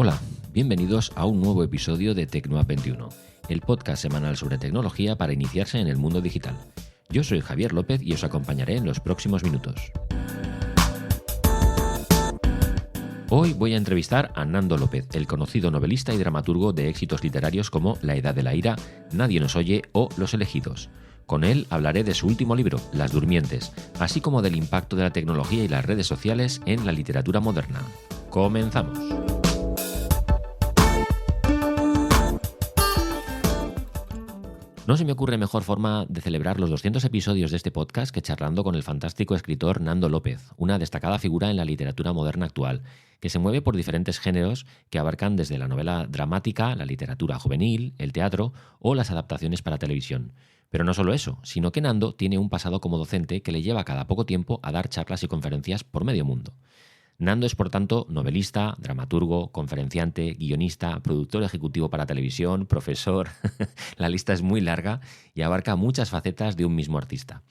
Hola, bienvenidos a un nuevo episodio de Tecnoa 21, el podcast semanal sobre tecnología para iniciarse en el mundo digital. Yo soy Javier López y os acompañaré en los próximos minutos. Hoy voy a entrevistar a Nando López, el conocido novelista y dramaturgo de éxitos literarios como La Edad de la Ira, Nadie nos oye o Los elegidos. Con él hablaré de su último libro, Las durmientes, así como del impacto de la tecnología y las redes sociales en la literatura moderna. ¡Comenzamos! No se me ocurre mejor forma de celebrar los 200 episodios de este podcast que charlando con el fantástico escritor Nando López, una destacada figura en la literatura moderna actual, que se mueve por diferentes géneros que abarcan desde la novela dramática, la literatura juvenil, el teatro o las adaptaciones para televisión. Pero no solo eso, sino que Nando tiene un pasado como docente que le lleva cada poco tiempo a dar charlas y conferencias por medio mundo. Nando es, por tanto, novelista, dramaturgo, conferenciante, guionista, productor ejecutivo para televisión, profesor. La lista es muy larga y abarca muchas facetas de un mismo artista.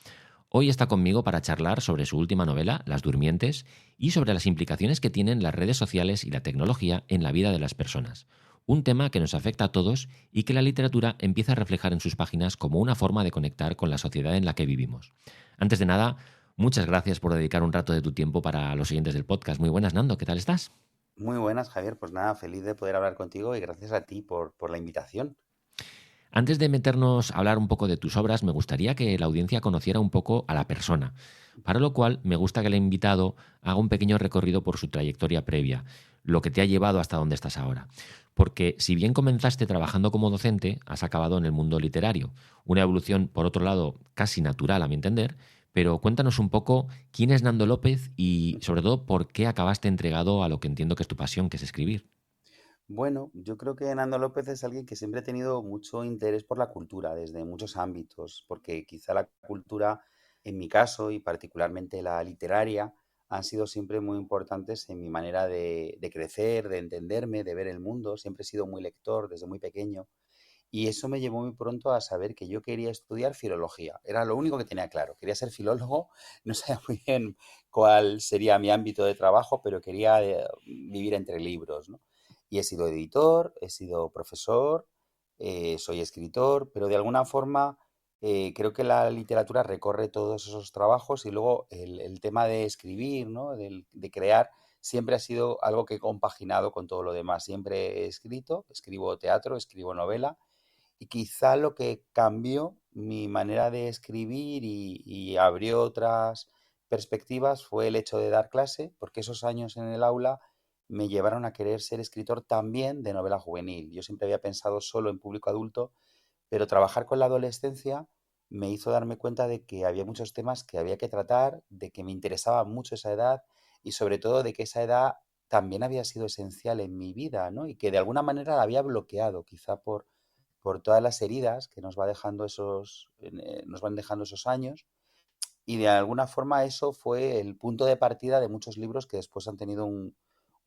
Hoy está conmigo para charlar sobre su última novela, Las durmientes, y sobre las implicaciones que tienen las redes sociales y la tecnología en la vida de las personas. Un tema que nos afecta a todos y que la literatura empieza a reflejar en sus páginas como una forma de conectar con la sociedad en la que vivimos. Antes de nada, muchas gracias por dedicar un rato de tu tiempo para los oyentes del podcast. Muy buenas, Nando, ¿qué tal estás? Muy buenas, Javier. Pues nada, feliz de poder hablar contigo y gracias a ti por la invitación. Antes de meternos a hablar un poco de tus obras, me gustaría que la audiencia conociera un poco a la persona, para lo cual me gusta que el invitado haga un pequeño recorrido por su trayectoria previa, lo que te ha llevado hasta donde estás ahora. Porque si bien comenzaste trabajando como docente, has acabado en el mundo literario. Una evolución, por otro lado, casi natural a mi entender, pero cuéntanos un poco quién es Nando López y sobre todo por qué acabaste entregado a lo que entiendo que es tu pasión, que es escribir. Bueno, yo creo que Nando López es alguien que siempre ha tenido mucho interés por la cultura desde muchos ámbitos, porque quizá la cultura, en mi caso y particularmente la literaria, han sido siempre muy importantes en mi manera de crecer, de entenderme, de ver el mundo. Siempre he sido muy lector desde muy pequeño. Y eso me llevó muy pronto a saber que yo quería estudiar filología. Era lo único que tenía claro. Quería ser filólogo, no sabía muy bien cuál sería mi ámbito de trabajo, pero quería vivir entre libros, ¿no? Y he sido editor, he sido profesor, soy escritor, pero de alguna forma creo que la literatura recorre todos esos trabajos y luego el tema de escribir, ¿no? De crear, siempre ha sido algo que he compaginado con todo lo demás. Siempre he escrito, escribo teatro, escribo novela y quizá lo que cambió mi manera de escribir y abrió otras perspectivas fue el hecho de dar clase, porque esos años en el aula me llevaron a querer ser escritor también de novela juvenil. Yo siempre había pensado solo en público adulto, pero trabajar con la adolescencia me hizo darme cuenta de que había muchos temas que había que tratar, de que me interesaba mucho esa edad y sobre todo de que esa edad también había sido esencial en mi vida, ¿no? Y que de alguna manera la había bloqueado, quizá por todas las heridas que nos va dejando nos van dejando esos años. Y de alguna forma eso fue el punto de partida de muchos libros que después han tenido un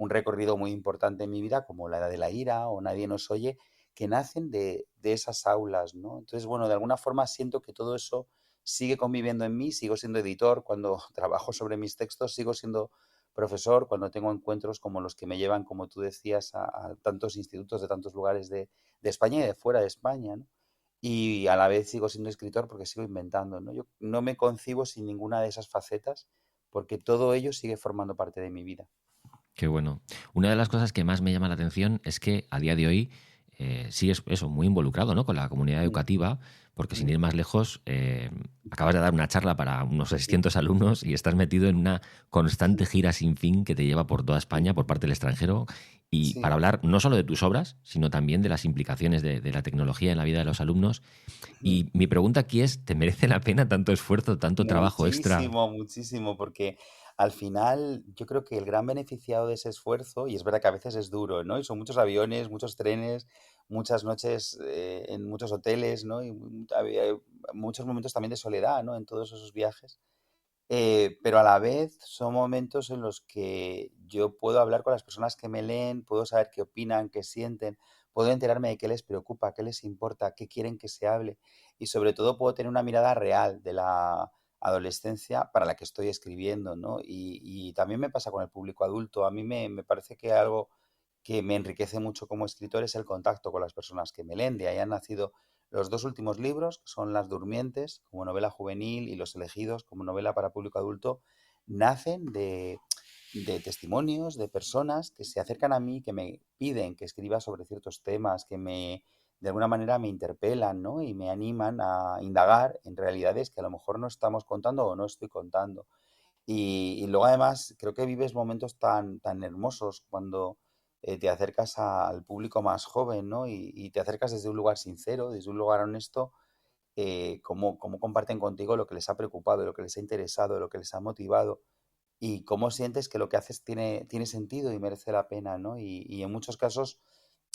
recorrido muy importante en mi vida, como La Edad de la Ira o Nadie nos oye, que nacen de esas aulas, ¿no? Entonces, bueno, de alguna forma siento que todo eso sigue conviviendo en mí, sigo siendo editor cuando trabajo sobre mis textos, sigo siendo profesor cuando tengo encuentros como los que me llevan, como tú decías, a tantos institutos de tantos lugares de España y de fuera de España, ¿no? Y a la vez sigo siendo escritor porque sigo inventando, ¿no? Yo no me concibo sin ninguna de esas facetas porque todo ello sigue formando parte de mi vida. Qué bueno. Una de las cosas que más me llama la atención es que a día de hoy sigues eso, muy involucrado, ¿no?, con la comunidad Mm, educativa, porque sin mm, ir más lejos, acabas de dar una charla para unos sí, 600 alumnos y estás metido en una constante sí, gira sin fin que te lleva por toda sí, España, por parte del extranjero, y sí. para hablar no solo de tus obras, sino también de las implicaciones de la tecnología en la vida de los alumnos. Mm. Y mi pregunta aquí es, ¿te merece la pena tanto esfuerzo, tanto trabajo extra? Muchísimo, muchísimo, porque al final yo creo que el gran beneficiado de ese esfuerzo, y es verdad que a veces es duro, ¿no? Y son muchos aviones, muchos trenes, muchas noches en muchos hoteles, ¿no? Y había muchos momentos también de soledad, ¿no? En todos esos viajes. Pero a la vez son momentos en los que yo puedo hablar con las personas que me leen, puedo saber qué opinan, qué sienten, puedo enterarme de qué les preocupa, qué les importa, qué quieren que se hable y sobre todo puedo tener una mirada real de la adolescencia para la que estoy escribiendo, ¿no? Y también me pasa con el público adulto. A mí me parece que algo que me enriquece mucho como escritor es el contacto con las personas que me leen. De ahí han nacido los dos últimos libros, que son Las Durmientes, como novela juvenil, y Los Elegidos, como novela para público adulto, nacen de testimonios de personas que se acercan a mí, que me piden que escriba sobre ciertos temas, que de alguna manera me interpelan, ¿no? Y me animan a indagar en realidades que a lo mejor no estamos contando o no estoy contando. Y luego además creo que vives momentos tan hermosos cuando te acercas al público más joven, ¿no? Y te acercas desde un lugar sincero, desde un lugar honesto, cómo comparten contigo lo que les ha preocupado, lo que les ha interesado, lo que les ha motivado y cómo sientes que lo que haces tiene sentido y merece la pena, ¿no? Y en muchos casos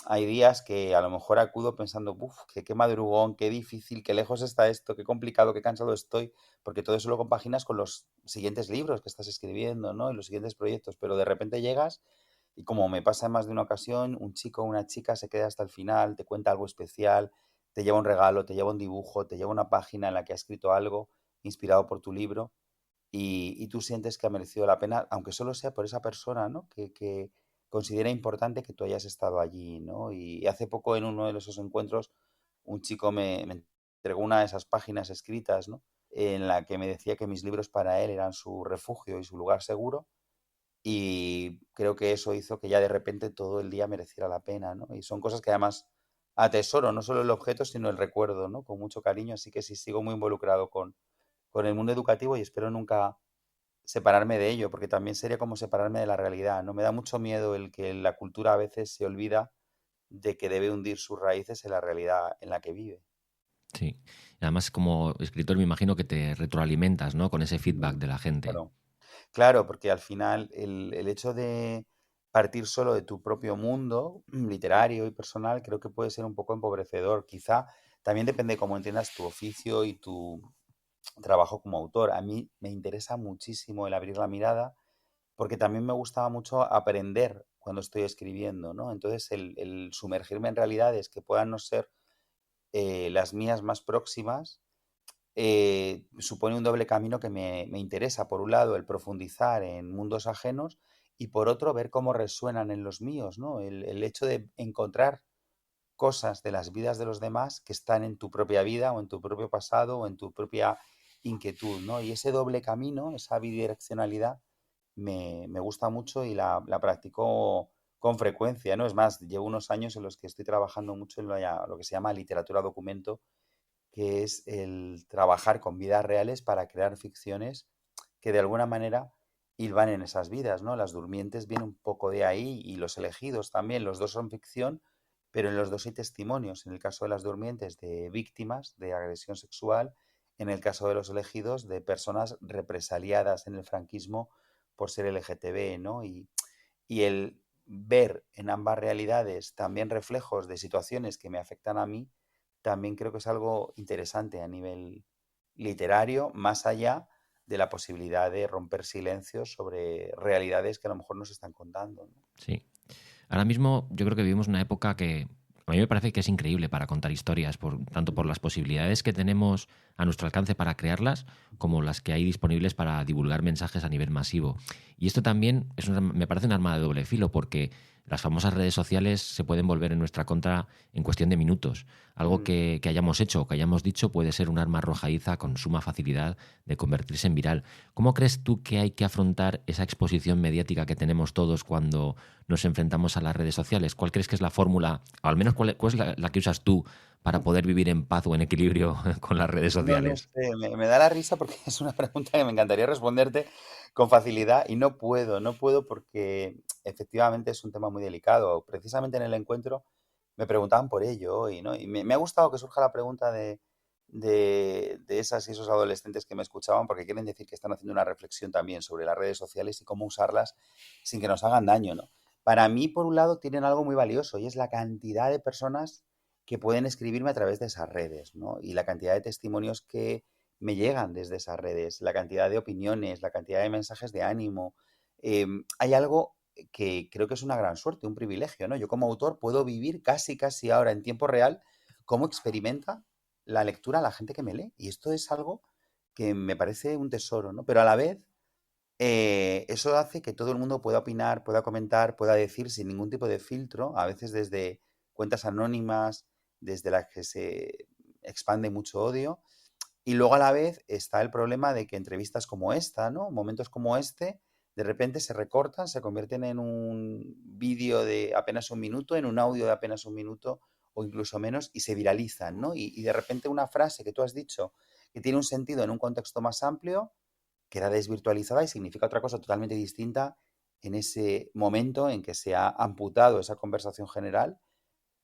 hay días que a lo mejor acudo pensando, uff, qué madrugón, qué difícil, qué lejos está esto, qué complicado, qué cansado estoy, porque todo eso lo compaginas con los siguientes libros que estás escribiendo, ¿no? Y los siguientes proyectos, pero de repente llegas y como me pasa en más de una ocasión, un chico o una chica se queda hasta el final, te cuenta algo especial, te lleva un regalo, te lleva un dibujo, te lleva una página en la que ha escrito algo inspirado por tu libro y tú sientes que ha merecido la pena, aunque solo sea por esa persona, ¿no? Que considera importante que tú hayas estado allí, ¿no? Y hace poco en uno de esos encuentros un chico me entregó una de esas páginas escritas, ¿no? En la que me decía que mis libros para él eran su refugio y su lugar seguro y creo que eso hizo que ya de repente todo el día mereciera la pena, ¿no? Y son cosas que además atesoro, no solo el objeto, sino el recuerdo, ¿no? Con mucho cariño, así que sí sigo muy involucrado con el mundo educativo y espero nunca separarme de ello, porque también sería como separarme de la realidad, ¿no? Me da mucho miedo el que la cultura a veces se olvida de que debe hundir sus raíces en la realidad en la que vive. Sí. Además, como escritor me imagino que te retroalimentas, ¿no? Con ese feedback Mm, de la gente. claro. Claro, porque al final el hecho de partir solo de tu propio mundo literario y personal creo que puede ser un poco empobrecedor. Quizá también depende de cómo entiendas tu oficio y tu trabajo como autor. A mí me interesa muchísimo el abrir la mirada porque también me gustaba mucho aprender cuando estoy escribiendo, ¿no? Entonces el sumergirme en realidades que puedan no ser las mías más próximas supone un doble camino que me interesa. Por un lado, el profundizar en mundos ajenos y por otro, ver cómo resuenan en los míos, ¿no? El hecho de encontrar cosas de las vidas de los demás que están en tu propia vida o en tu propio pasado o en tu propia inquietud, ¿no? Y ese doble camino, esa bidireccionalidad, me gusta mucho y la practico con frecuencia, ¿no? Es más, llevo unos años en los que estoy trabajando mucho en lo que se llama literatura documento, que es el trabajar con vidas reales para crear ficciones que de alguna manera hilvan en esas vidas, ¿no? Las Durmientes viene un poco de ahí y Los Elegidos también, los dos son ficción, pero en los dos hay testimonios. En el caso de Las Durmientes, de víctimas de agresión sexual, en el caso de Los Elegidos, de personas represaliadas en el franquismo por ser LGTB, ¿no? Y el ver en ambas realidades también reflejos de situaciones que me afectan a mí, también creo que es algo interesante a nivel literario, más allá de la posibilidad de romper silencios sobre realidades que a lo mejor nos están contando, ¿no? Sí. Ahora mismo yo creo que vivimos una época que a mí me parece que es increíble para contar historias, tanto por las posibilidades que tenemos a nuestro alcance para crearlas, como las que hay disponibles para divulgar mensajes a nivel masivo. Y esto también me parece un arma de doble filo, porque las famosas redes sociales se pueden volver en nuestra contra en cuestión de minutos. Algo Mm. que hayamos hecho o que hayamos dicho puede ser un arma arrojadiza con suma facilidad de convertirse en viral. ¿Cómo crees tú que hay que afrontar esa exposición mediática que tenemos todos cuando nos enfrentamos a las redes sociales? ¿Cuál crees que es la fórmula, o al menos cuál es la que usas tú para poder vivir en paz o en equilibrio con las redes No, no sociales? sé, me da la risa porque es una pregunta que me encantaría responderte con facilidad y no puedo porque efectivamente es un tema muy delicado. Precisamente en el encuentro me preguntaban por ello hoy, ¿no? Y me ha gustado que surja la pregunta de esas y esos adolescentes que me escuchaban porque quieren decir que están haciendo una reflexión también sobre las redes sociales y cómo usarlas sin que nos hagan daño, ¿no? Para mí, por un lado, tienen algo muy valioso y es la cantidad de personas que pueden escribirme a través de esas redes, ¿no? Y la cantidad de testimonios que me llegan desde esas redes, la cantidad de opiniones, la cantidad de mensajes de ánimo. Hay algo que creo que es una gran suerte, un privilegio, ¿no? Yo como autor puedo vivir casi ahora en tiempo real cómo experimenta la lectura la gente que me lee. Y esto es algo que me parece un tesoro, ¿no? Pero a la vez Eso hace que todo el mundo pueda opinar, pueda comentar, pueda decir sin ningún tipo de filtro, a veces desde cuentas anónimas, desde las que se expande mucho odio. Y luego a la vez está el problema de que entrevistas como esta, ¿no? Momentos como este, de repente se recortan, se convierten en un vídeo de apenas un minuto, en un audio de apenas un minuto o incluso menos, y se viralizan, ¿no? Y de repente una frase que tú has dicho que tiene un sentido en un contexto más amplio, queda desvirtualizada y significa otra cosa totalmente distinta en ese momento en que se ha amputado esa conversación general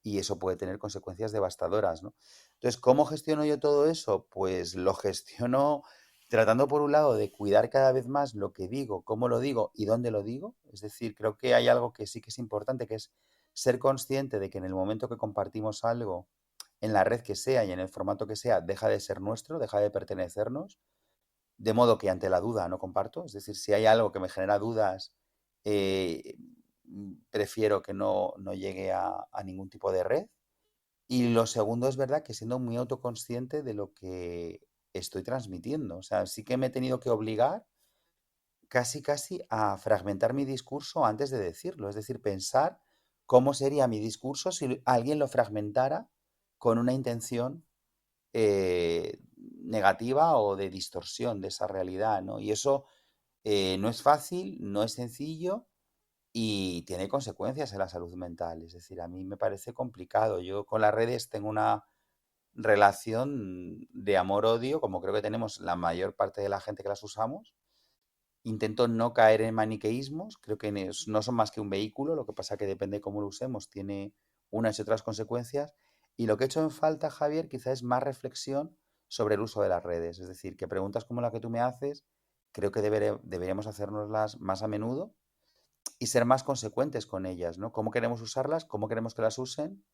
y eso puede tener consecuencias devastadoras, ¿no? Entonces, ¿cómo gestiono yo todo eso? Pues lo gestiono tratando por un lado de cuidar cada vez más lo que digo, cómo lo digo y dónde lo digo. Es decir, creo que hay algo que sí que es importante, que es ser consciente de que en el momento que compartimos algo en la red que sea y en el formato que sea, deja de ser nuestro, deja de pertenecernos, de modo que ante la duda no comparto. Es decir, si hay algo que me genera dudas, eh, prefiero que no llegue a ningún tipo de red. Y lo segundo es verdad que siendo muy autoconsciente de lo que estoy transmitiendo. O sea, sí que me he tenido que obligar casi a fragmentar mi discurso antes de decirlo. Es decir, pensar cómo sería mi discurso si alguien lo fragmentara con una intención negativa o de distorsión de esa realidad, ¿no? Y eso no es fácil, no es sencillo y tiene consecuencias en la salud mental. Es decir, a mí me parece complicado. Yo con las redes tengo una relación de amor-odio, como creo que tenemos la mayor parte de la gente que las usamos. Intento no caer en maniqueísmos, creo que no son más que un vehículo, lo que pasa que depende de cómo lo usemos, tiene unas y otras consecuencias. Y lo que he hecho en falta, Javier, quizá es más reflexión sobre el uso de las redes. Es decir, que preguntas como la que tú me haces, creo que deberíamos hacérnoslas más a menudo y ser más consecuentes con ellas, ¿no? ¿Cómo queremos usarlas? ¿Cómo queremos que las usen?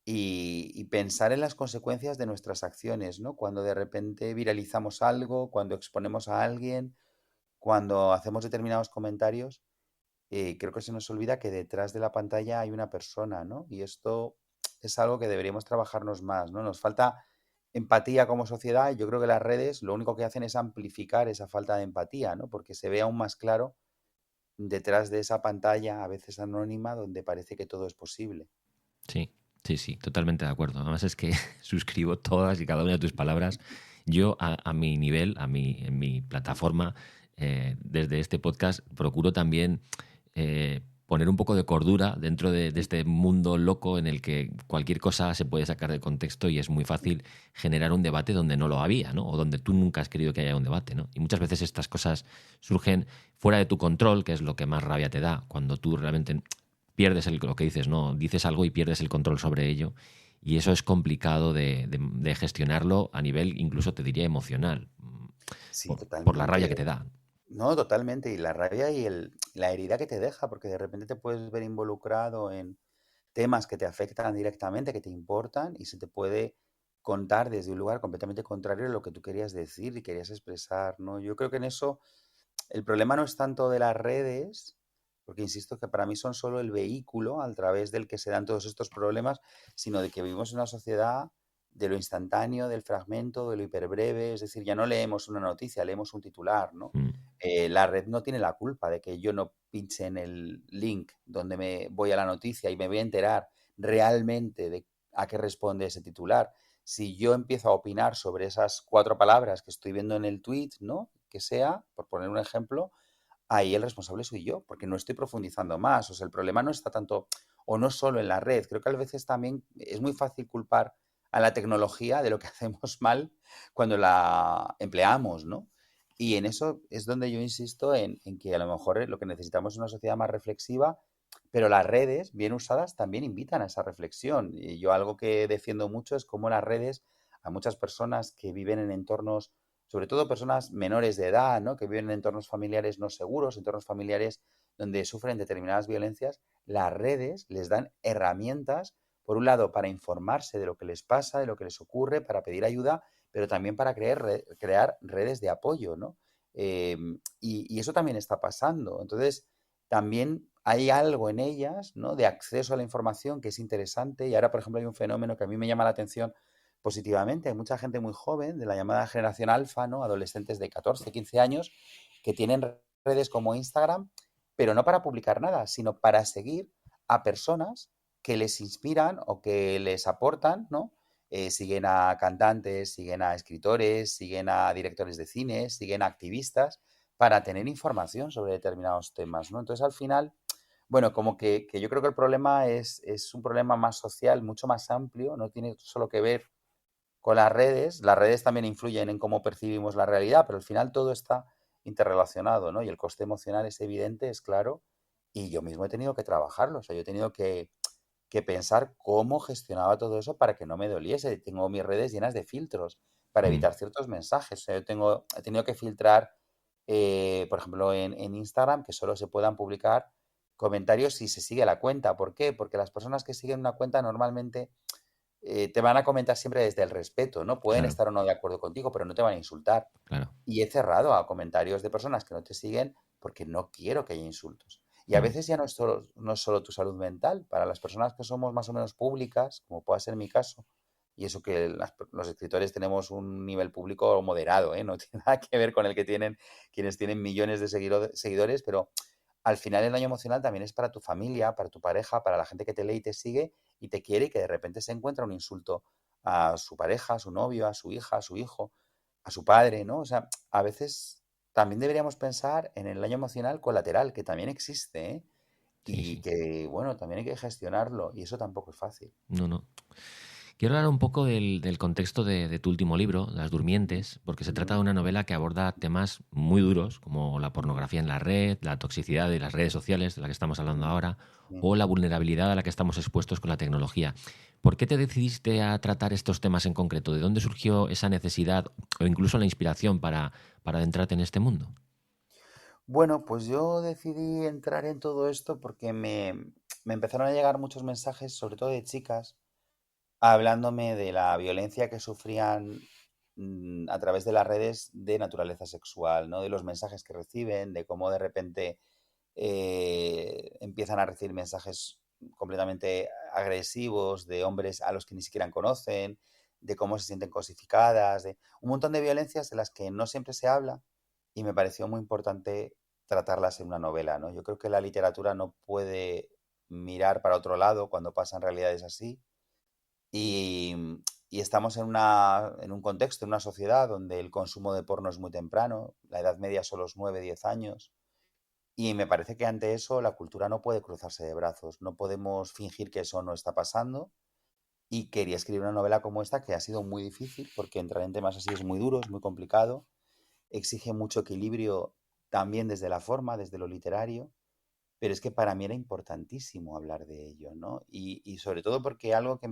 Y pensar en las consecuencias de nuestras acciones, ¿no? Cuando de repente viralizamos algo, cuando exponemos a alguien, cuando hacemos determinados comentarios, creo que se nos olvida que detrás de la pantalla hay una persona, ¿no? Y esto es algo que deberíamos trabajarnos más, ¿no? Nos falta empatía como sociedad y yo creo que las redes lo único que hacen es amplificar esa falta de empatía, ¿no? Porque se ve aún más claro detrás de esa pantalla, a veces anónima, donde parece que todo es posible. Sí, sí, sí, totalmente de acuerdo. Además es que suscribo todas y cada una de tus palabras. Yo a mi nivel, en mi plataforma, desde este podcast, procuro también poner un poco de cordura dentro de este mundo loco en el que cualquier cosa se puede sacar de contexto y es muy fácil generar un debate donde no lo había, ¿no? O donde tú nunca has querido que haya un debate, ¿no? Y muchas veces estas cosas surgen fuera de tu control, que es lo que más rabia te da, cuando tú realmente pierdes lo que dices, ¿no? Dices algo y pierdes el control sobre ello. Y eso es complicado de gestionarlo a nivel, incluso te diría, emocional, Sí, por la rabia que te totalmente. da. No, totalmente. Y la rabia y la herida que te deja, porque de repente te puedes ver involucrado en temas que te afectan directamente, que te importan, y se te puede contar desde un lugar completamente contrario a lo que tú querías decir y querías expresar, ¿no? Yo creo que en eso el problema no es tanto de las redes, porque insisto que para mí son solo el vehículo a través del que se dan todos estos problemas, sino de que vivimos en una sociedad de lo instantáneo, del fragmento, de lo hiperbreve, es decir, ya no leemos una noticia, leemos un titular, ¿no? Mm. La red no tiene la culpa de que yo no pinche en el link donde me voy a la noticia y me voy a enterar realmente de a qué responde ese titular. Si yo empiezo a opinar sobre esas 4 palabras que estoy viendo en el tweet, ¿no? Que sea, por poner un ejemplo, ahí el responsable soy yo, porque no estoy profundizando más. O sea, el problema no está tanto, o no solo en la red. Creo que a veces también es muy fácil culpar a la tecnología de lo que hacemos mal cuando la empleamos, ¿no? Y en eso es donde yo insisto en que a lo mejor lo que necesitamos es una sociedad más reflexiva, pero las redes, bien usadas, también invitan a esa reflexión. Y yo algo que defiendo mucho es cómo las redes, a muchas personas que viven en entornos, sobre todo personas menores de edad, ¿no? Que viven en entornos familiares no seguros, entornos familiares donde sufren determinadas violencias, las redes les dan herramientas, por un lado, para informarse de lo que les pasa, de lo que les ocurre, para pedir ayuda, pero también para crear redes de apoyo, ¿no? Y eso también está pasando. Entonces, también hay algo en ellas, ¿no? De acceso a la información que es interesante. Y ahora, por ejemplo, hay un fenómeno que a mí me llama la atención positivamente. Hay mucha gente muy joven, de la llamada generación alfa, ¿no? Adolescentes de 14, 15 años, que tienen redes como Instagram, pero no para publicar nada, sino para seguir a personas que les inspiran o que les aportan, ¿no? Siguen a cantantes, siguen a escritores, siguen a directores de cine, siguen a activistas para tener información sobre determinados temas, ¿no? Entonces, al final, bueno, como que yo creo que el problema es un problema más social, mucho más amplio, no tiene solo que ver con las redes también influyen en cómo percibimos la realidad, pero al final todo está interrelacionado, ¿no? Y el coste emocional es evidente, es claro, y yo mismo he tenido que trabajarlo, o sea, yo he tenido que pensar cómo gestionaba todo eso para que no me doliese. Tengo mis redes llenas de filtros para Mm, evitar ciertos mensajes. O sea, he tenido que filtrar, por ejemplo, en Instagram, que solo se puedan publicar comentarios si se sigue la cuenta. ¿Por qué? Porque las personas que siguen una cuenta normalmente te van a comentar siempre desde el respeto, ¿no? Pueden claro, estar o no de acuerdo contigo, pero no te van a insultar. claro. Y he cerrado a comentarios de personas que no te siguen porque no quiero que haya insultos. Y a Mm, veces ya no es solo tu salud mental, para las personas que somos más o menos públicas, como pueda ser mi caso, y eso que los escritores tenemos un nivel público moderado, ¿eh? No tiene nada que ver con el que tienen quienes tienen millones de seguidores, pero al final el daño emocional también es para tu familia, para tu pareja, para la gente que te lee y te sigue y te quiere y que de repente se encuentra un insulto a su pareja, a su novio, a su hija, a su hijo, a su padre, ¿no? O sea, a veces también deberíamos pensar en el daño emocional colateral, que también existe, ¿eh? sí, Y sí. que, bueno, también hay que gestionarlo y eso tampoco es fácil. No, no. Quiero hablar un poco del contexto de tu último libro, Las Durmientes, porque se trata Ujú, de una novela que aborda temas muy duros, como la ujú, pornografía en la red, la toxicidad de las redes sociales, de la que estamos hablando ujú, ahora, sí. o la vulnerabilidad a la que estamos expuestos con la tecnología. ¿Por qué te decidiste a tratar estos temas en concreto? ¿De dónde surgió esa necesidad o incluso la inspiración para adentrarte en este mundo? Bueno, pues yo decidí entrar en todo esto porque me empezaron a llegar muchos mensajes, sobre todo de chicas, hablándome de la violencia que sufrían a través de las redes de naturaleza sexual, ¿no? De los mensajes que reciben, de cómo de repente empiezan a recibir mensajes completamente agresivos de hombres a los que ni siquiera conocen, de cómo se sienten cosificadas, de un montón de violencias de las que no siempre se habla y me pareció muy importante tratarlas en una novela, ¿no? Yo creo que la literatura no puede mirar para otro lado cuando pasan realidades así y, y estamos en un contexto, en una sociedad donde el consumo de porno es muy temprano, la edad media son los 9 10 años, y me parece que ante eso la cultura no puede cruzarse de brazos, no podemos fingir que eso no está pasando. Y quería escribir una novela como esta que ha sido muy difícil porque entrar en temas así es muy duro, es muy complicado, exige mucho equilibrio también desde la forma, desde lo literario, pero es que para mí era importantísimo hablar de ello, ¿no? Y sobre todo porque algo que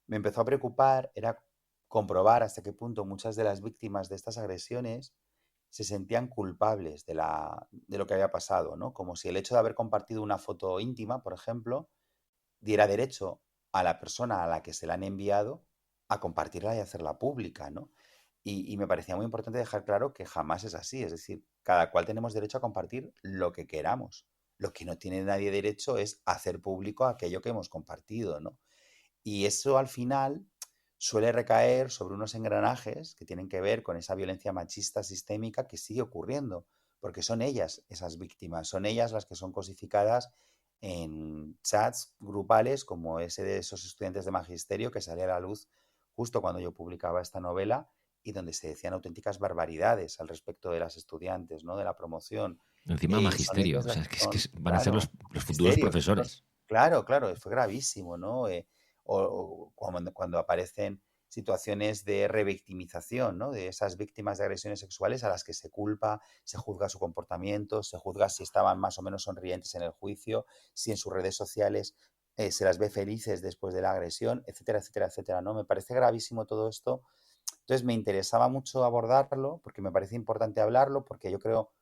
me empezó a preocupar era comprobar hasta qué punto muchas de las víctimas de estas agresiones se sentían culpables de lo que había pasado, ¿no? Como si el hecho de haber compartido una foto íntima, por ejemplo, diera derecho a la persona a la que se la han enviado a compartirla y hacerla pública, ¿no? Y me parecía muy importante dejar claro que jamás es así, es decir, cada cual tenemos derecho a compartir lo que queramos. Lo que no tiene nadie derecho es hacer público aquello que hemos compartido, ¿no? Y eso al final suele recaer sobre unos engranajes que tienen que ver con esa violencia machista sistémica que sigue ocurriendo, porque son ellas esas víctimas, son ellas las que son cosificadas en chats grupales como ese de esos estudiantes de magisterio que salía a la luz justo cuando yo publicaba esta novela y donde se decían auténticas barbaridades al respecto de las estudiantes, ¿no? De la promoción. Encima Y son magisterio, ellas o las sea, que es que son, van a ser claro, los futuros magisterio, profesores. claro, claro, fue gravísimo, ¿no? O cuando aparecen situaciones de revictimización, ¿no? De esas víctimas de agresiones sexuales a las que se culpa, se juzga su comportamiento, se juzga si estaban más o menos sonrientes en el juicio, si en sus redes sociales se las ve felices después de la agresión, etcétera, etcétera, etcétera, ¿no? Me parece gravísimo todo esto. Entonces me interesaba mucho abordarlo porque me parece importante hablarlo, porque yo creo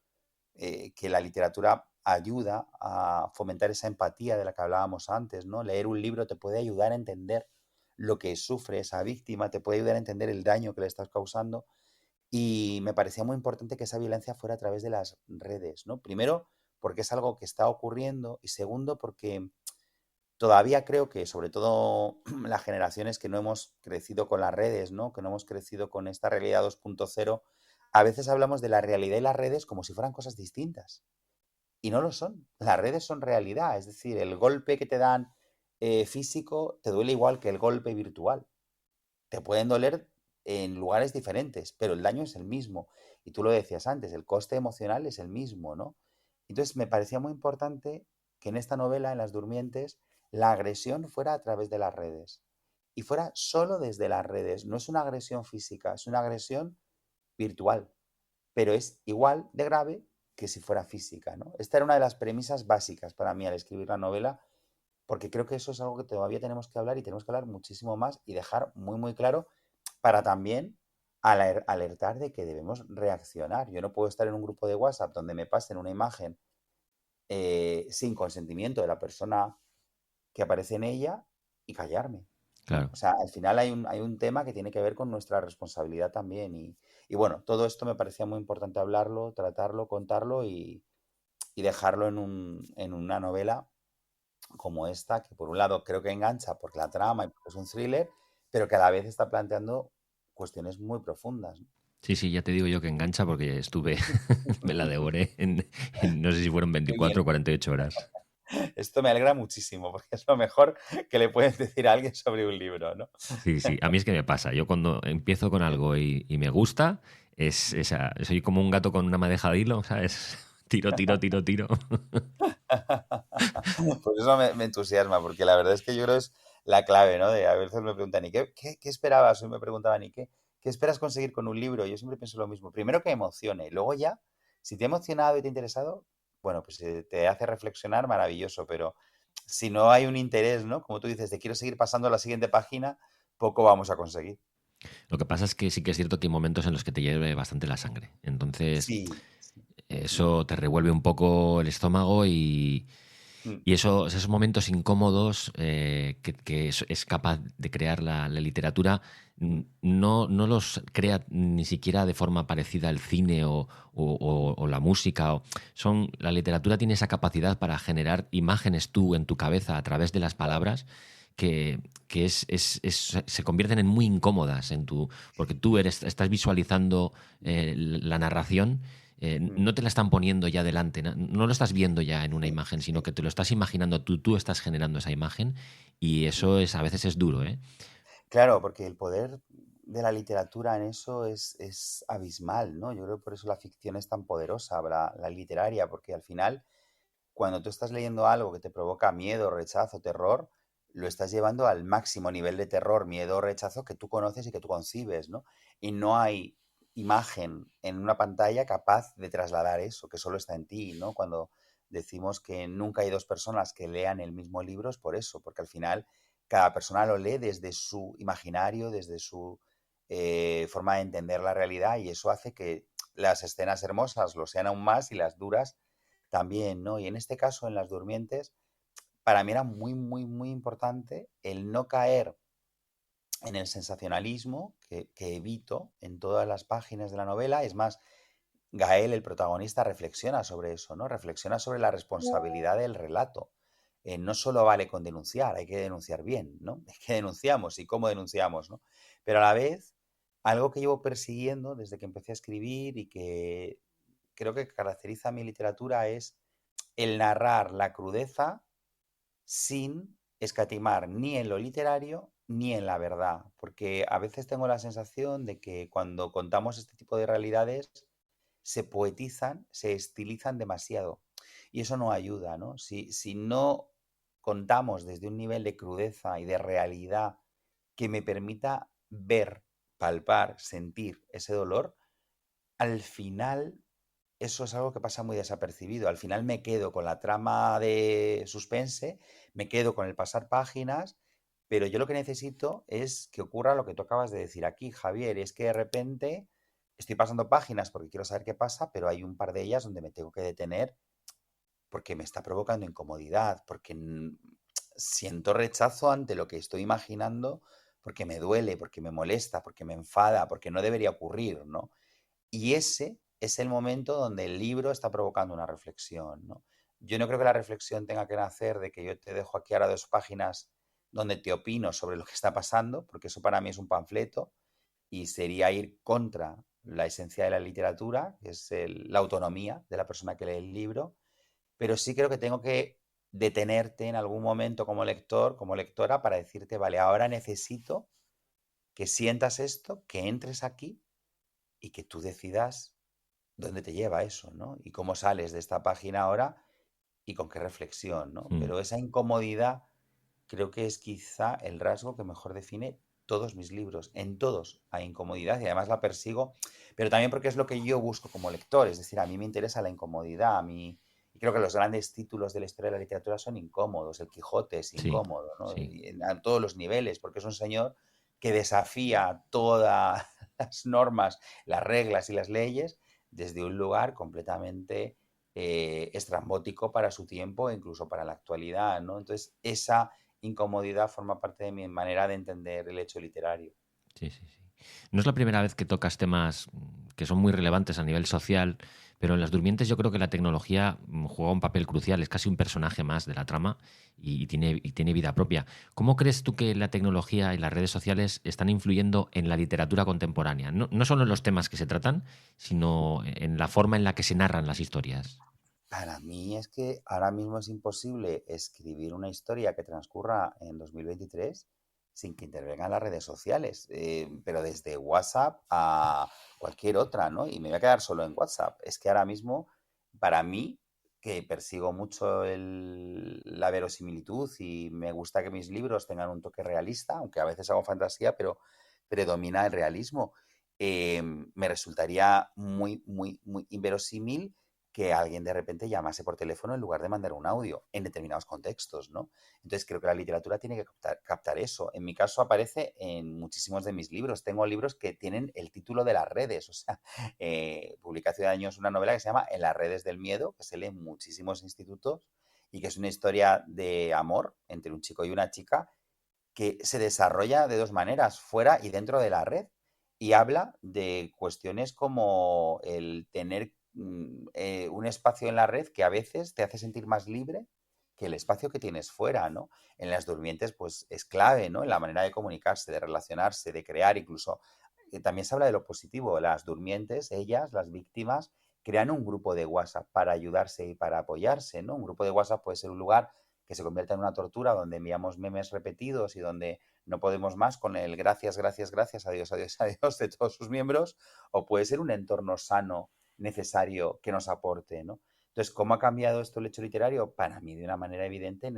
que la literatura ayuda a fomentar esa empatía de la que hablábamos antes, ¿no? Leer un libro te puede ayudar a entender lo que sufre esa víctima, te puede ayudar a entender el daño que le estás causando y me parecía muy importante que esa violencia fuera a través de las redes, ¿no? Primero, porque es algo que está ocurriendo y segundo, porque todavía creo que sobre todo las generaciones que no hemos crecido con las redes, ¿no? Que no hemos crecido con esta realidad 2.0, a veces hablamos de la realidad y las redes como si fueran cosas distintas. Y no lo son. Las redes son realidad. Es decir, el golpe que te dan físico te duele igual que el golpe virtual. Te pueden doler en lugares diferentes, pero el daño es el mismo. Y tú lo decías antes, el coste emocional es el mismo, ¿no? Entonces me parecía muy importante que en esta novela, en Las Durmientes, la agresión fuera a través de las redes. Y fuera solo desde las redes. No es una agresión física, es una agresión virtual, pero es igual de grave que si fuera física, ¿no? Esta era una de las premisas básicas para mí al escribir la novela, porque creo que eso es algo que todavía tenemos que hablar y tenemos que hablar muchísimo más y dejar muy, muy claro para también alertar de que debemos reaccionar. Yo no puedo estar en un grupo de WhatsApp donde me pasen una imagen sin consentimiento de la persona que aparece en ella y callarme, ¿no? Claro. O sea, al final hay un tema que tiene que ver con nuestra responsabilidad también y bueno, todo esto me parecía muy importante hablarlo, tratarlo, contarlo y dejarlo en una novela como esta, que por un lado creo que engancha porque la trama y porque es un thriller, pero que a la vez está planteando cuestiones muy profundas, ¿no? Sí, sí, ya te digo yo que engancha porque estuve, me la devoré no sé si fueron Muy 24 o bien, 48 horas. esto me alegra muchísimo porque es lo mejor que le puedes decir a alguien sobre un libro, ¿no? Sí, sí, a mí es que me pasa. Yo cuando empiezo con algo y me gusta, soy como un gato con una madeja de hilo, ¿sabes? Tiro, tiro, tiro, tiro. Pues eso me entusiasma, porque la verdad es que yo creo que es la clave, ¿no? De a veces me preguntan, ¿y qué esperabas? Hoy me preguntaban, ¿y qué esperas conseguir con un libro? Yo siempre pienso lo mismo. Primero que emocione, luego ya, si te ha emocionado y te ha interesado, bueno, pues te hace reflexionar, maravilloso, pero si no hay un interés, ¿no? Como tú dices, de quiero seguir pasando a la siguiente página, poco vamos a conseguir. Lo que pasa es que sí que es cierto que hay momentos en los que te hierve bastante la sangre. Entonces, Sí, sí. eso te revuelve un poco el estómago Mm, y esos momentos incómodos que es capaz de crear la literatura, mm, no los crea ni siquiera de forma parecida al cine o la música. La literatura tiene esa capacidad para generar imágenes tú en tu cabeza a través de las palabras que se convierten en muy incómodas porque tú estás visualizando la narración, mm. no te la están poniendo ya delante, no lo estás viendo ya en una Sí, imagen, sino sí, que te lo estás imaginando tú estás generando esa imagen y sí. eso a veces es duro, ¿eh? Claro, porque el poder de la literatura en eso es abismal, ¿no? Yo creo que por eso la ficción es tan poderosa, la literaria, porque al final, cuando tú estás leyendo algo que te provoca miedo, rechazo, terror, lo estás llevando al máximo nivel de terror, miedo, rechazo que tú conoces y que tú concibes, ¿no? Y no hay imagen en una pantalla capaz de trasladar eso, que solo está en ti, ¿no? Cuando decimos que nunca hay dos personas que lean el mismo libro es por eso, porque al final cada persona lo lee desde su imaginario, desde su forma de entender la realidad y eso hace que las escenas hermosas lo sean aún más y las duras también, ¿no? Y en este caso, en Las Durmientes, para mí era muy, muy, muy importante el no caer en el sensacionalismo que evito en todas las páginas de la novela. Es más, Gael, el protagonista, reflexiona sobre eso, ¿no? Reflexiona sobre la responsabilidad del relato. No solo vale con denunciar, hay que denunciar bien, ¿no? Es que denunciamos y cómo denunciamos, ¿no? Pero a la vez, algo que llevo persiguiendo desde que empecé a escribir y que creo que caracteriza a mi literatura es el narrar la crudeza sin escatimar ni en lo literario ni en la verdad, porque a veces tengo la sensación de que cuando contamos este tipo de realidades se poetizan, se estilizan demasiado y eso no ayuda, ¿no? Si no contamos desde un nivel de crudeza y de realidad que me permita ver, palpar, sentir ese dolor, al final eso es algo que pasa muy desapercibido. Al final me quedo con la trama de suspense, me quedo con el pasar páginas, pero yo lo que necesito es que ocurra lo que tú acabas de decir aquí, Javier, es que de repente estoy pasando páginas porque quiero saber qué pasa, pero hay un par de ellas donde me tengo que detener porque me está provocando incomodidad, porque siento rechazo ante lo que estoy imaginando, porque me duele, porque me molesta, porque me enfada, porque no debería ocurrir, ¿no? Y ese es el momento donde el libro está provocando una reflexión, ¿no? Yo no creo que la reflexión tenga que nacer de que yo te dejo aquí ahora 2 páginas donde te opino sobre lo que está pasando, porque eso para mí es un panfleto y sería ir contra la esencia de la literatura, que es la autonomía de la persona que lee el libro, pero sí creo que tengo que detenerte en algún momento como lector, como lectora, para decirte, vale, ahora necesito que sientas esto, que entres aquí y que tú decidas dónde te lleva eso, ¿no? Y cómo sales de esta página ahora y con qué reflexión, ¿no? Mm. Pero esa incomodidad creo que es quizá el rasgo que mejor define todos mis libros. En todos hay incomodidad y además la persigo, pero también porque es lo que yo busco como lector. Es decir, a mí me interesa la incomodidad, a mí... Y creo que los grandes títulos de la historia de la literatura son incómodos. El Quijote es Sí, incómodo, ¿no? sí. A todos los niveles, porque es un señor que desafía todas las normas, las reglas y las leyes desde un lugar completamente estrambótico para su tiempo e incluso para la actualidad, ¿no? Entonces, esa incomodidad forma parte de mi manera de entender el hecho literario. Sí, sí, sí. No es la primera vez que tocas temas que son muy relevantes a nivel social, pero en Las Durmientes yo creo que la tecnología juega un papel crucial, es casi un personaje más de la trama y tiene vida propia. ¿Cómo crees tú que la tecnología y las redes sociales están influyendo en la literatura contemporánea? No, no solo en los temas que se tratan, sino en la forma en la que se narran las historias. Para mí es que ahora mismo es imposible escribir una historia que transcurra en 2023 sin que intervengan las redes sociales, pero desde WhatsApp a cualquier otra, ¿no? Y me voy a quedar solo en WhatsApp. Es que ahora mismo, para mí, que persigo mucho la verosimilitud y me gusta que mis libros tengan un toque realista, aunque a veces hago fantasía, pero predomina el realismo, me resultaría muy, muy, muy inverosímil que alguien de repente llamase por teléfono en lugar de mandar un audio en determinados contextos, ¿no? Entonces creo que la literatura tiene que captar eso. En mi caso aparece en muchísimos de mis libros. Tengo libros que tienen el título de las redes. O sea, publiqué hace años una novela que se llama En las redes del miedo, que se lee en muchísimos institutos y que es una historia de amor entre un chico y una chica que se desarrolla de dos maneras, fuera y dentro de la red, y habla de cuestiones como el tener un espacio en la red que a veces te hace sentir más libre que el espacio que tienes fuera, ¿no? En Las Durmientes, pues es clave, ¿no? En la manera de comunicarse, de relacionarse, de crear, incluso también se habla de lo positivo. Las durmientes, ellas, las víctimas, crean un grupo de WhatsApp para ayudarse y para apoyarse, ¿no? Un grupo de WhatsApp puede ser un lugar que se convierta en una tortura donde enviamos memes repetidos y donde no podemos más con el gracias, gracias, gracias, adiós, adiós, adiós de todos sus miembros, o puede ser un entorno sano, necesario, que nos aporte, ¿no? Entonces, ¿cómo ha cambiado esto el hecho literario? Para mí, de una manera evidente,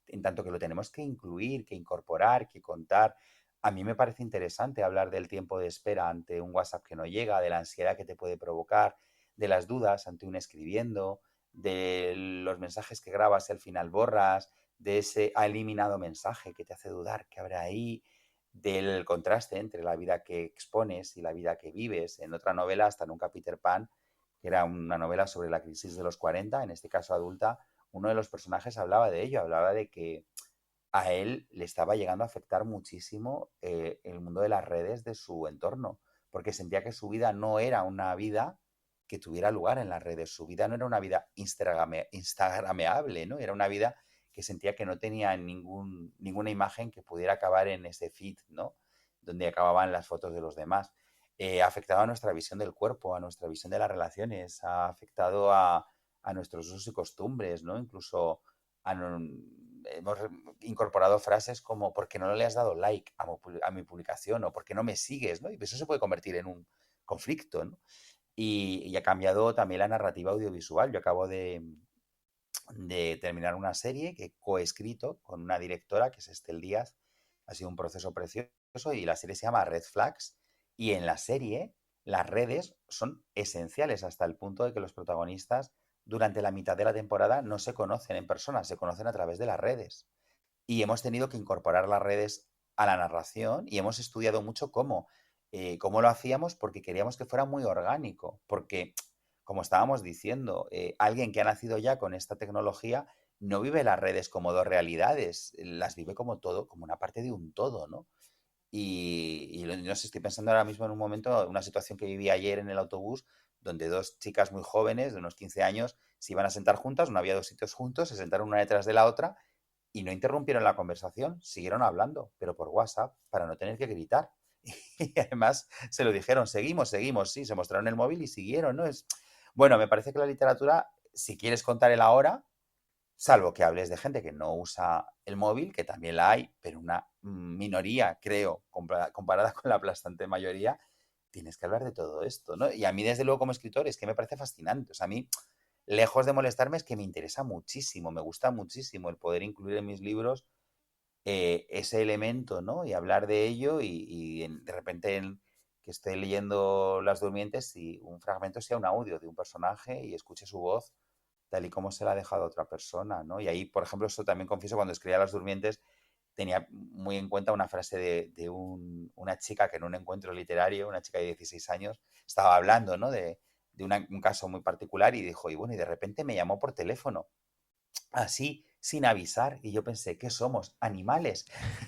en tanto que lo tenemos que incluir, que incorporar, que contar. A mí me parece interesante hablar del tiempo de espera ante un WhatsApp que no llega, de la ansiedad que te puede provocar, de las dudas ante un escribiendo, de los mensajes que grabas y al final borras, de ese ha eliminado mensaje que te hace dudar que habrá ahí, del contraste entre la vida que expones y la vida que vives. En otra novela, hasta nunca Peter Pan, que era una novela sobre la crisis de los 40, en este caso adulta, uno de los personajes hablaba de ello, hablaba de que a él le estaba llegando a afectar muchísimo el mundo de las redes de su entorno, porque sentía que su vida no era una vida que tuviera lugar en las redes, su vida no era una vida instagrameable, ¿no? Era una vida que sentía que no tenía ninguna imagen que pudiera acabar en ese feed, ¿no? Donde acababan las fotos de los demás. Ha afectado a nuestra visión del cuerpo, a nuestra visión de las relaciones, ha afectado a nuestros usos y costumbres, ¿no? Incluso hemos incorporado frases como ¿por qué no le has dado like a mi publicación? O ¿por qué no me sigues? ¿No? Y eso se puede convertir en un conflicto, ¿no? Y ha cambiado también la narrativa audiovisual. Yo acabo de terminar una serie que he coescrito con una directora que es Estel Díaz. Ha sido un proceso precioso y la serie se llama Red Flags. Y en la serie las redes son esenciales hasta el punto de que los protagonistas durante la mitad de la temporada no se conocen en persona, se conocen a través de las redes. Y hemos tenido que incorporar las redes a la narración y hemos estudiado mucho cómo lo hacíamos porque queríamos que fuera muy orgánico, porque, como estábamos diciendo, alguien que ha nacido ya con esta tecnología no vive las redes como dos realidades, las vive como todo, como una parte de un todo, ¿no? Y no sé, estoy pensando ahora mismo en un momento, una situación que viví ayer en el autobús, donde dos chicas muy jóvenes, de unos 15 años, se iban a sentar juntas, no había dos sitios juntos, se sentaron una detrás de la otra y no interrumpieron la conversación, siguieron hablando, pero por WhatsApp, para no tener que gritar. Y además se lo dijeron, seguimos, seguimos, sí, se mostraron el móvil y siguieron, ¿no? Bueno, me parece que la literatura, si quieres contar el ahora, salvo que hables de gente que no usa el móvil, que también la hay, pero una minoría, creo, comparada con la aplastante mayoría, tienes que hablar de todo esto, ¿no? Y a mí, desde luego, como escritor, es que me parece fascinante. O sea, a mí, lejos de molestarme, es que me interesa muchísimo, me gusta muchísimo el poder incluir en mis libros ese elemento, ¿no? Y hablar de ello de repente que esté leyendo Las Durmientes y un fragmento sea un audio de un personaje y escuche su voz tal y como se la ha dejado a otra persona, ¿no? Y ahí, por ejemplo, esto también confieso, cuando escribía Las Durmientes tenía muy en cuenta una frase de una chica que en un encuentro literario, una chica de 16 años, estaba hablando, ¿no? Un caso muy particular y dijo, y bueno, y de repente me llamó por teléfono así, sin avisar. Y yo pensé, ¿qué somos? ¿Animales?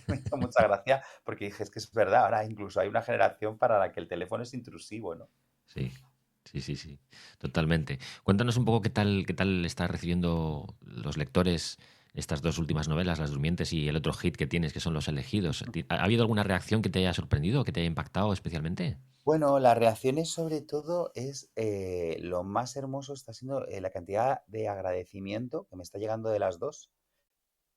Y me hizo mucha gracia porque dije, es que es verdad, ahora incluso hay una generación para la que el teléfono es intrusivo, ¿no? Sí, sí, sí, sí, totalmente. Cuéntanos un poco qué tal están recibiendo los lectores estas dos últimas novelas, Las Durmientes y el otro hit que tienes, que son Los Elegidos. ¿Ha habido alguna reacción que te haya sorprendido, que te haya impactado especialmente? Bueno, las reacciones sobre todo es lo más hermoso está siendo la cantidad de agradecimiento que me está llegando de las dos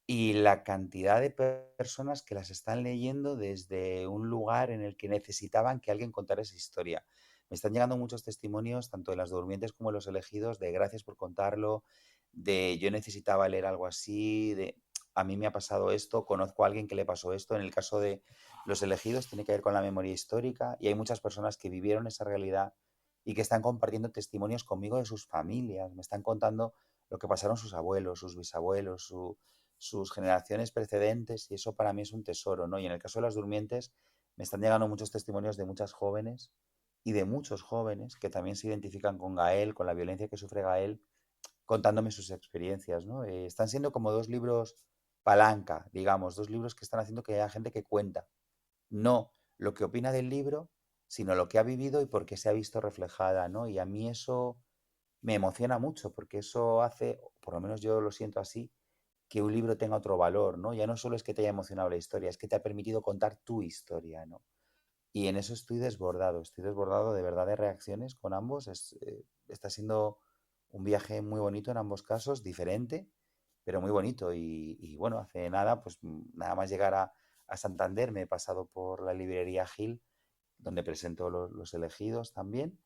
y la cantidad de personas que las están leyendo desde un lugar en el que necesitaban que alguien contara esa historia. Me están llegando muchos testimonios, tanto de Las Durmientes como de Los Elegidos, de gracias por contarlo, de yo necesitaba leer algo así, de a mí me ha pasado esto, conozco a alguien que le pasó esto. En el caso de Los Elegidos tiene que ver con la memoria histórica y hay muchas personas que vivieron esa realidad y que están compartiendo testimonios conmigo de sus familias, me están contando lo que pasaron sus abuelos, sus bisabuelos, sus generaciones precedentes y eso para mí es un tesoro, ¿no? Y en el caso de Las Durmientes me están llegando muchos testimonios de muchas jóvenes y de muchos jóvenes que también se identifican con Gael, con la violencia que sufre Gael, contándome sus experiencias, ¿no? Están siendo como dos libros palanca, digamos, dos libros que están haciendo que haya gente que cuenta, no lo que opina del libro, sino lo que ha vivido y por qué se ha visto reflejada, ¿no? Y a mí eso me emociona mucho porque eso hace, por lo menos yo lo siento así, que un libro tenga otro valor, ¿no? Ya no solo es que te haya emocionado la historia, es que te ha permitido contar tu historia, ¿no? Y en eso estoy desbordado de verdad de reacciones con ambos. Está siendo un viaje muy bonito en ambos casos, diferente, pero muy bonito. Y bueno, hace nada, pues nada más llegar a Santander, me he pasado por la librería Gil, donde presento los elegidos también,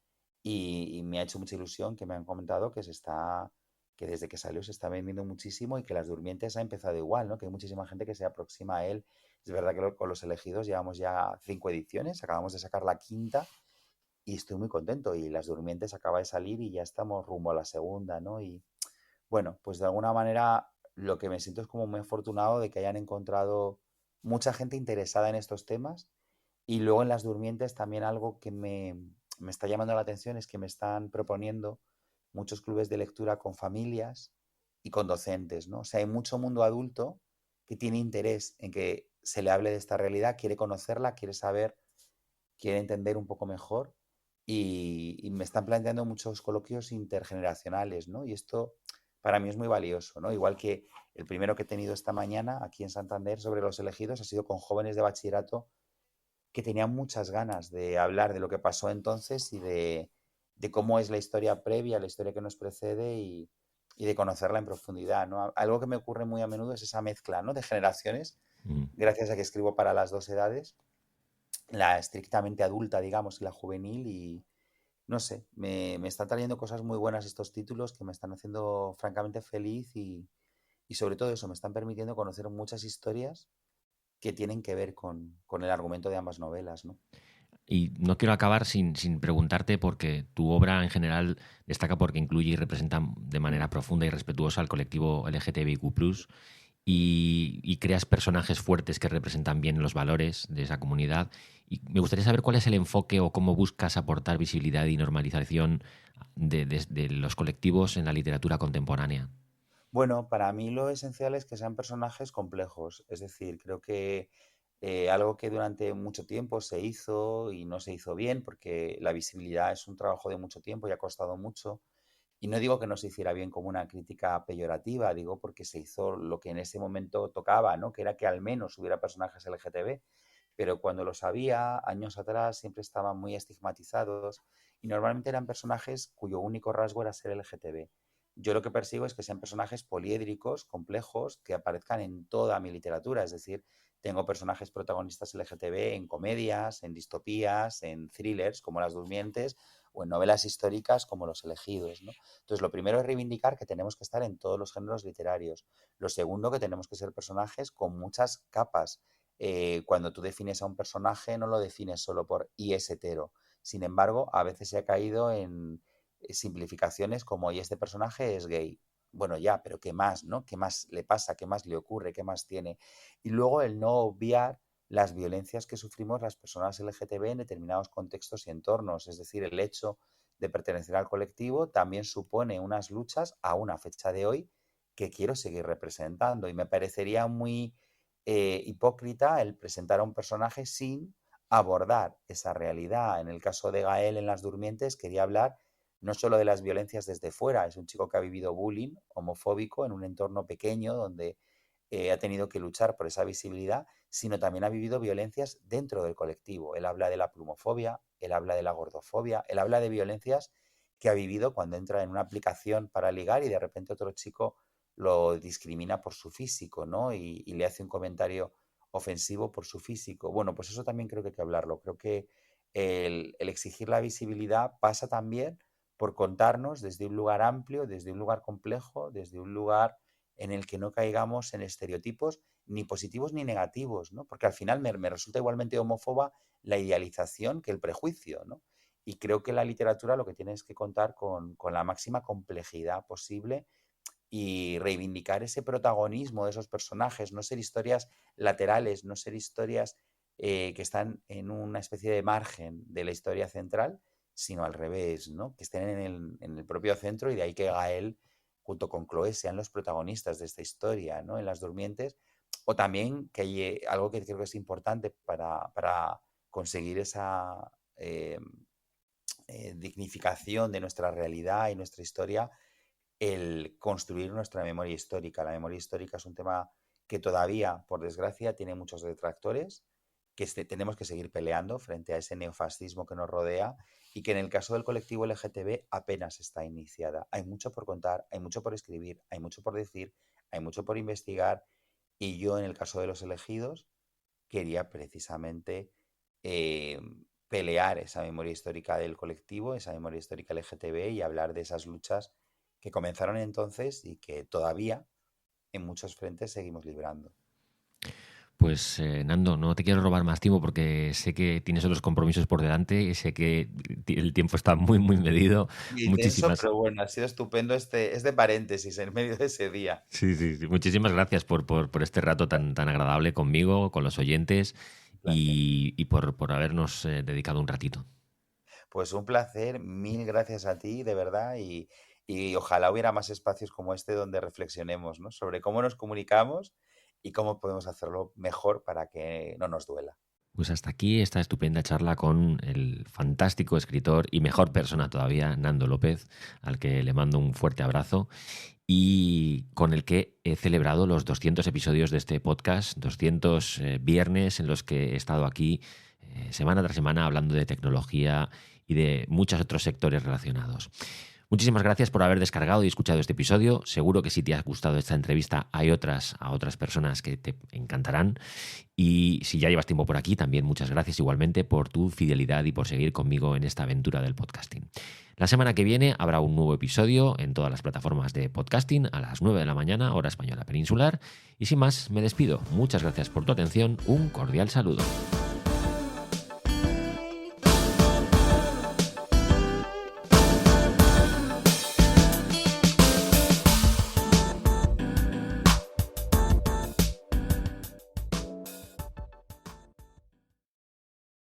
y me ha hecho mucha ilusión que me han comentado que desde que salió se está vendiendo muchísimo y que Las Durmientes ha empezado igual, ¿no? Que hay muchísima gente que se aproxima a él. Es verdad que con los elegidos llevamos ya 5 ediciones, acabamos de sacar la quinta y estoy muy contento. Y Las Durmientes acaba de salir y ya estamos rumbo a la segunda, ¿no? Y bueno, pues de alguna manera lo que me siento es como muy afortunado de que hayan encontrado mucha gente interesada en estos temas y luego en Las Durmientes también algo que me está llamando la atención es que me están proponiendo muchos clubes de lectura con familias y con docentes, ¿no? O sea, hay mucho mundo adulto que tiene interés en que se le hable de esta realidad, quiere conocerla, quiere saber, quiere entender un poco mejor y me están planteando muchos coloquios intergeneracionales, ¿no? Y esto para mí es muy valioso, ¿no? Igual que el primero que he tenido esta mañana aquí en Santander sobre los elegidos ha sido con jóvenes de bachillerato que tenía muchas ganas de hablar de lo que pasó entonces de cómo es la historia previa, la historia que nos precede y de conocerla en profundidad, ¿no? Algo que me ocurre muy a menudo es esa mezcla, ¿no? De generaciones, Mm. gracias a que escribo para las dos edades, la estrictamente adulta, digamos, y la juvenil, y no sé, me están trayendo cosas muy buenas estos títulos que me están haciendo francamente feliz y sobre todo eso, me están permitiendo conocer muchas historias que tienen que ver con el argumento de ambas novelas, ¿no? Y no quiero acabar sin preguntarte, porque tu obra en general destaca porque incluye y representa de manera Mm. profunda y respetuosa al colectivo LGTBIQ+, y creas personajes fuertes que representan bien los valores de esa comunidad. Y me gustaría saber cuál es el enfoque o cómo buscas aportar visibilidad y normalización de los colectivos en la literatura contemporánea. Bueno, para mí lo esencial es que sean personajes complejos. Es decir, creo que algo que durante mucho tiempo se hizo y no se hizo bien, porque la visibilidad es un trabajo de mucho tiempo y ha costado mucho. Y no digo que no se hiciera bien como una crítica peyorativa, digo porque se hizo lo que en ese momento tocaba, ¿no? Que era que al menos hubiera personajes LGTB. pero cuando los había, años atrás, siempre estaban muy estigmatizados y normalmente eran personajes cuyo único rasgo era ser LGTB. Yo lo que persigo es que sean personajes poliédricos, complejos, que aparezcan en toda mi literatura. Es decir, tengo personajes protagonistas LGTB en comedias, en distopías, en thrillers como Las Durmientes o en novelas históricas como Los Elegidos, ¿no? Entonces, lo primero es reivindicar que tenemos que estar en todos los géneros literarios. Lo segundo, que tenemos que ser personajes con muchas capas. Cuando tú defines a un personaje, no lo defines solo por y es hetero. Sin embargo, a veces se ha caído en simplificaciones como y este personaje es gay. Bueno, ya, pero ¿qué más, no? ¿Qué más le pasa? ¿Qué más le ocurre? ¿Qué más tiene? Y luego el no obviar las violencias que sufrimos las personas LGTB en determinados contextos y entornos. Es decir, el hecho de pertenecer al colectivo también supone unas luchas a una fecha de hoy que quiero seguir representando. Y me parecería muy hipócrita el presentar a un personaje sin abordar esa realidad. En el caso de Gael en Las Durmientes quería hablar no solo de las violencias desde fuera, es un chico que ha vivido bullying homofóbico en un entorno pequeño donde ha tenido que luchar por esa visibilidad, sino también ha vivido violencias dentro del colectivo. Él habla de la plumofobia, él habla de la gordofobia, él habla de violencias que ha vivido cuando entra en una aplicación para ligar y de repente otro chico lo discrimina por su físico, ¿no? Y le hace un comentario ofensivo por su físico. Bueno, pues eso también creo que hay que hablarlo. Creo que el exigir la visibilidad pasa también por contarnos desde un lugar amplio, desde un lugar complejo, desde un lugar en el que no caigamos en estereotipos ni positivos ni negativos, ¿no? Porque al final me resulta igualmente homófoba la idealización que el prejuicio, ¿no? Y creo que la literatura lo que tiene es que contar con la máxima complejidad posible y reivindicar ese protagonismo de esos personajes, no ser historias laterales, no ser historias que están en una especie de margen de la historia central, sino al revés, ¿no? Que estén en el propio centro y de ahí que Gael junto con Chloe sean los protagonistas de esta historia, ¿no? En Las Durmientes. O también que hay algo que creo que es importante para conseguir esa dignificación de nuestra realidad y nuestra historia, el construir nuestra memoria histórica. La memoria histórica es un tema que todavía, por desgracia, tiene muchos detractores, que tenemos que seguir peleando frente a ese neofascismo que nos rodea y que en el caso del colectivo LGTB apenas está iniciada. Hay mucho por contar, hay mucho por escribir, hay mucho por decir, hay mucho por investigar y yo en el caso de Los Elegidos quería precisamente eh, pelear esa memoria histórica del colectivo, esa memoria histórica LGTB y hablar de esas luchas que comenzaron entonces y que todavía en muchos frentes seguimos librando. Pues Nando, no te quiero robar más tiempo porque sé que tienes otros compromisos por delante y sé que el tiempo está muy, muy medido. Muy intenso, Muchísimas, pero bueno, ha sido estupendo este paréntesis en medio de ese día. sí, sí, sí. Muchísimas gracias por este rato tan agradable conmigo, con los oyentes Un placer. y por habernos dedicado un ratito. Pues un placer, mil gracias a ti, de verdad, y ojalá hubiera más espacios como este donde reflexionemos, ¿no? Sobre cómo nos comunicamos y cómo podemos hacerlo mejor para que no nos duela. Pues hasta aquí esta estupenda charla con el fantástico escritor y mejor persona todavía, Nando López, al que le mando un fuerte abrazo y con el que he celebrado los 200 episodios de este podcast, 200 viernes en los que he estado aquí semana tras semana hablando de tecnología y de muchos otros sectores relacionados. Muchísimas gracias por haber descargado y escuchado este episodio. Seguro que si te ha gustado esta entrevista hay a otras personas que te encantarán. Y si ya llevas tiempo por aquí, también muchas gracias igualmente por tu fidelidad y por seguir conmigo en esta aventura del podcasting. La semana que viene habrá un nuevo episodio en todas las plataformas de podcasting a las 9 de la mañana, hora española peninsular. Y sin más, me despido. Muchas gracias por tu atención. Un cordial saludo.